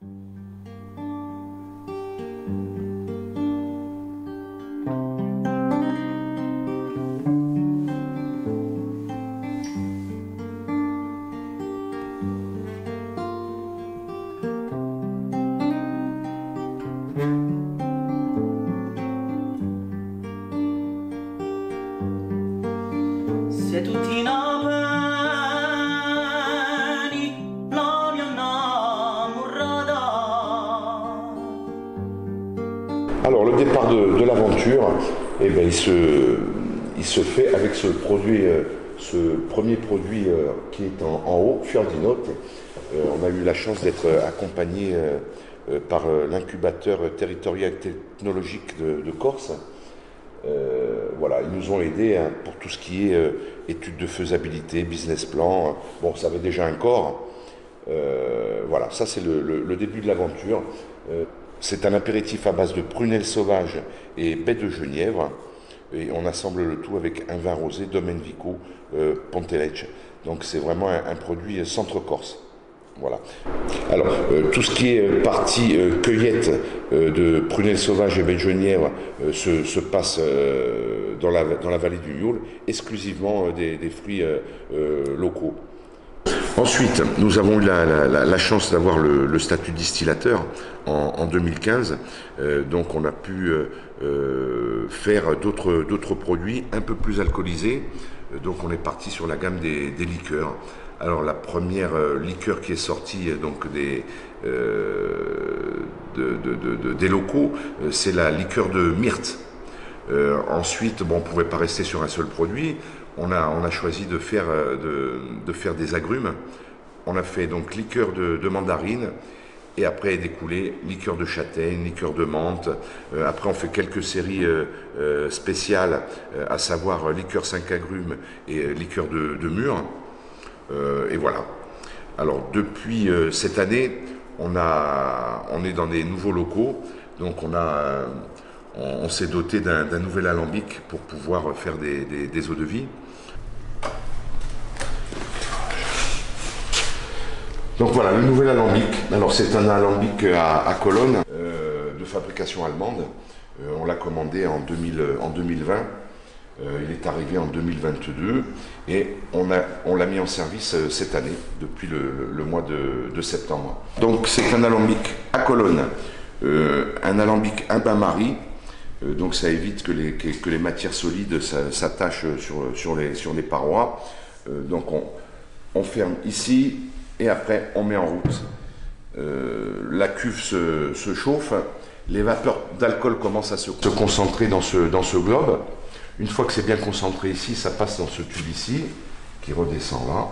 Se tutti napeni la mia innamorata. Alors le départ de l'aventure, eh ben, il se fait avec ce produit, ce premier produit qui est en haut, Fior di Notte. On a eu la chance d'être accompagné par l'incubateur territorial technologique de Corse. Voilà, ils nous ont aidés hein, pour tout ce qui est études de faisabilité, business plan. Bon, ça avait déjà un corps. Voilà, ça c'est le début de l'aventure. C'est un apéritif à base de prunelle sauvage et baie de genièvre. Et on assemble le tout avec un vin rosé Domaine Vico Pontelecce. Donc c'est vraiment un produit centre-corse. Voilà. Alors, tout ce qui est partie cueillette de prunelle sauvage et baie de genièvre se passe dans la vallée du Nioul, exclusivement des fruits locaux. Ensuite, nous avons eu la chance d'avoir le statut distillateur en 2015. Donc on a pu faire d'autres produits un peu plus alcoolisés. Donc on est parti sur la gamme des liqueurs. Alors la première liqueur qui est sortie donc des locaux, c'est la liqueur de myrte. Ensuite, bon, on ne pouvait pas rester sur un seul produit. On a choisi de faire des agrumes. On a fait donc liqueur de mandarine et après est découlé liqueur de châtaigne, liqueur de menthe. Après on fait quelques séries spéciales, à savoir liqueur 5 agrumes et liqueur de mûre. Et voilà. Alors depuis cette année, on est dans des nouveaux locaux, donc on s'est doté d'un nouvel alambic pour pouvoir faire des eaux de vie. Donc voilà, le nouvel alambic. Alors c'est un alambic à colonne de fabrication allemande. On l'a commandé en 2020. Il est arrivé en 2022 et on l'a mis en service cette année, depuis le mois de septembre. Donc c'est un alambic à colonne, un alambic un bain-marie. Donc ça évite que les matières solides s'attachent sur les parois. Donc on ferme ici et après on met en route. La cuve se chauffe, les vapeurs d'alcool commencent à se concentrer dans ce globe. Une fois que c'est bien concentré ici, ça passe dans ce tube ici, qui redescend là.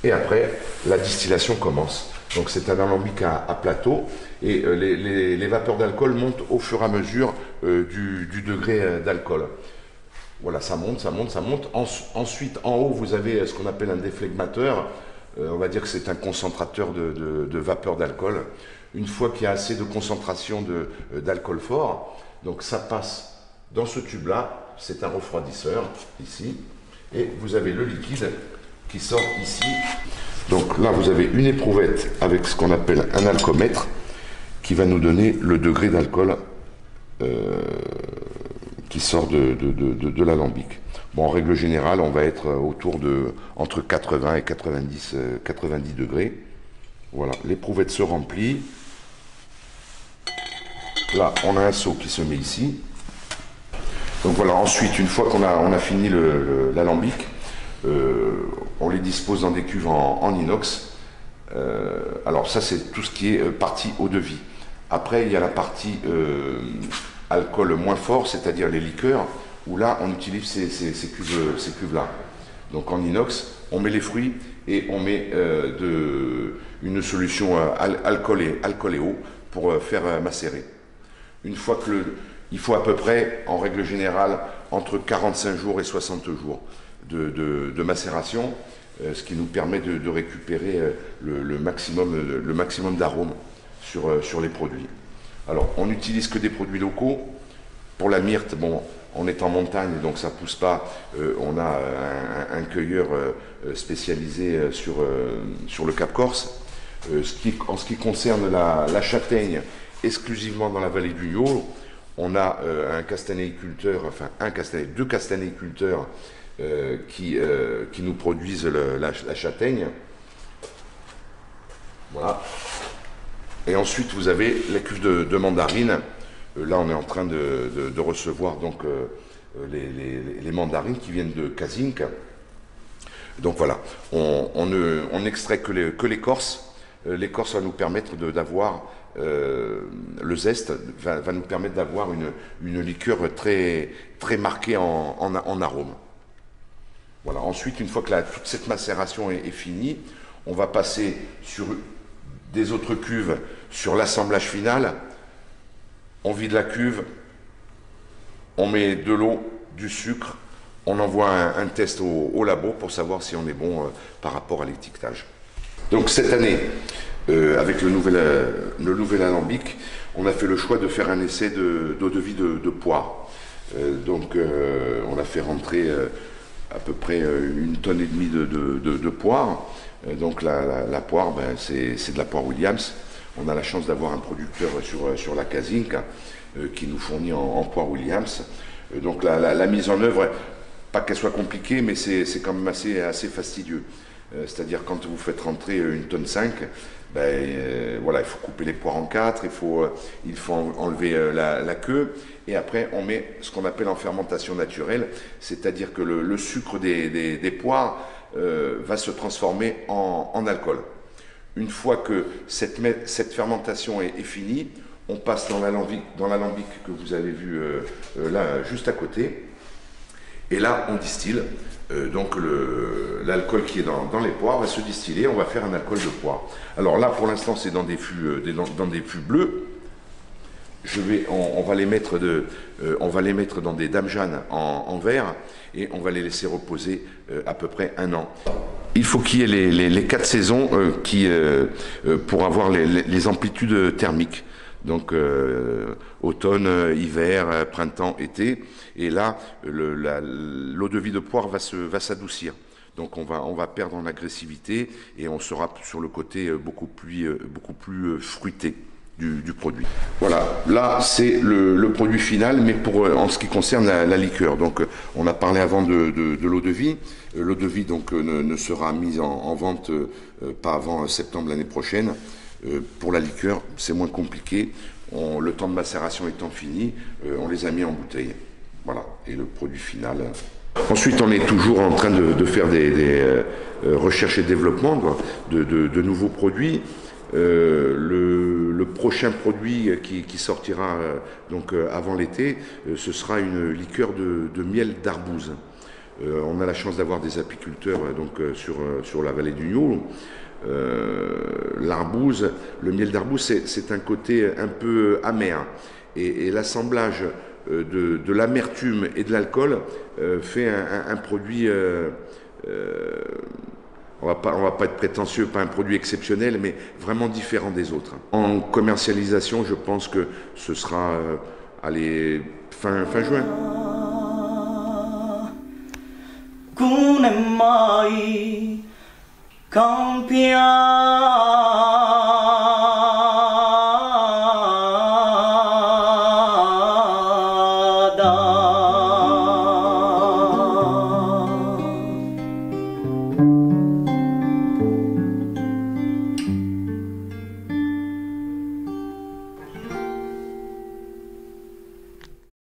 Et après, la distillation commence. Donc c'est un alambic à plateau. Et les vapeurs d'alcool montent au fur et à mesure du degré d'alcool. Voilà, ça monte, ça monte, ça monte. Ensuite, en haut, vous avez ce qu'on appelle un déflegmateur. On va dire que c'est un concentrateur de vapeur d'alcool. Une fois qu'il y a assez de concentration d'alcool fort, donc ça passe dans ce tube-là. C'est un refroidisseur, ici. Et vous avez le liquide qui sort ici. Donc là, vous avez une éprouvette avec ce qu'on appelle un alcomètre qui va nous donner le degré d'alcool qui sort de l'alambic. Bon, en règle générale, on va être autour de entre 80 et 90 degrés. Voilà, l'éprouvette se remplit. Là, on a un seau qui se met ici. Donc voilà, ensuite, une fois qu'on a fini l'alambic, on les dispose dans des cuves en inox. Alors ça, c'est tout ce qui est partie eau de vie. Après, il y a la partie alcool moins fort, c'est-à-dire les liqueurs, où là, on utilise ces cuves-là. Donc en inox, on met les fruits et on met une solution alcool et eau pour faire macérer. Une fois que il faut à peu près, en règle générale, entre 45 jours et 60 jours de macération, ce qui nous permet de récupérer le maximum d'arômes sur les produits. Alors, on n'utilise que des produits locaux. Pour la myrte, bon, on est en montagne, donc ça ne pousse pas. On a un cueilleur spécialisé sur le Cap Corse. En ce qui concerne la châtaigne, exclusivement dans la vallée du Niol, on a un castanéiculteur, enfin deux castanéiculteurs qui nous produisent la châtaigne. Voilà. Et ensuite, vous avez la cuve de mandarine. Là, on est en train de recevoir donc les mandarines qui viennent de Kazinc. Donc voilà, on n'extrait que l'écorce. L'écorce va nous permettre d'avoir le zeste, va nous permettre d'avoir une liqueur très, très marquée en arôme. Voilà. Ensuite, une fois que toute cette macération est finie, on va passer sur des autres cuves sur l'assemblage final. On vide la cuve, on met de l'eau, du sucre, on envoie un test au labo pour savoir si on est bon par rapport à l'étiquetage. Donc cette année, avec le nouvel alambic, on a fait le choix de faire un essai d'eau-de-vie de poire. Donc on a fait rentrer à peu près 1,5 tonne de poire. Donc la poire, ben, c'est de la poire Williams. On a la chance d'avoir un producteur sur la Kazinc qui nous fournit en poire Williams. Donc la mise en œuvre, pas qu'elle soit compliquée, mais c'est quand même assez fastidieux. C'est-à-dire quand vous faites rentrer 1,5 tonne, ben, voilà, il faut couper les poires en 4, il faut enlever la queue, et après on met ce qu'on appelle en fermentation naturelle, c'est-à-dire que le sucre des poires va se transformer en alcool. Une fois que cette fermentation est finie, on passe dans l'alambic que vous avez vu là, juste à côté. Et là, on distille. Donc l'alcool qui est dans les poires va se distiller. On va faire un alcool de poire. Alors là, pour l'instant, c'est dans des fûts bleus. On va les mettre dans des dames-jeannes en verre et on va les laisser reposer à peu près 1 an. Il faut qu'il y ait les 4 saisons pour avoir les amplitudes thermiques. Donc automne, hiver, printemps, été. Et là, l'eau-de-vie de poire va s'adoucir. Donc on va perdre en agressivité et on sera sur le côté beaucoup plus fruité du produit. Voilà, là c'est le produit final, mais en ce qui concerne la liqueur. Donc on a parlé avant de l'eau-de-vie. L'eau-de-vie donc ne sera mise en vente pas avant septembre l'année prochaine. Pour la liqueur, c'est moins compliqué. Le temps de macération étant fini, on les a mis en bouteille. Voilà, et le produit final. Ensuite, on est toujours en train de faire des recherches et développement de nouveaux produits. Le prochain produit qui sortira donc avant l'été, ce sera une liqueur de miel d'arbouze. On a la chance d'avoir des apiculteurs donc sur la vallée du Niol. L'arbouze, le miel d'arbouze, c'est un côté un peu amer. Et l'assemblage de l'amertume et de l'alcool fait un produit, on va pas être prétentieux, pas un produit exceptionnel, mais vraiment différent des autres. En commercialisation, je pense que ce sera fin juin.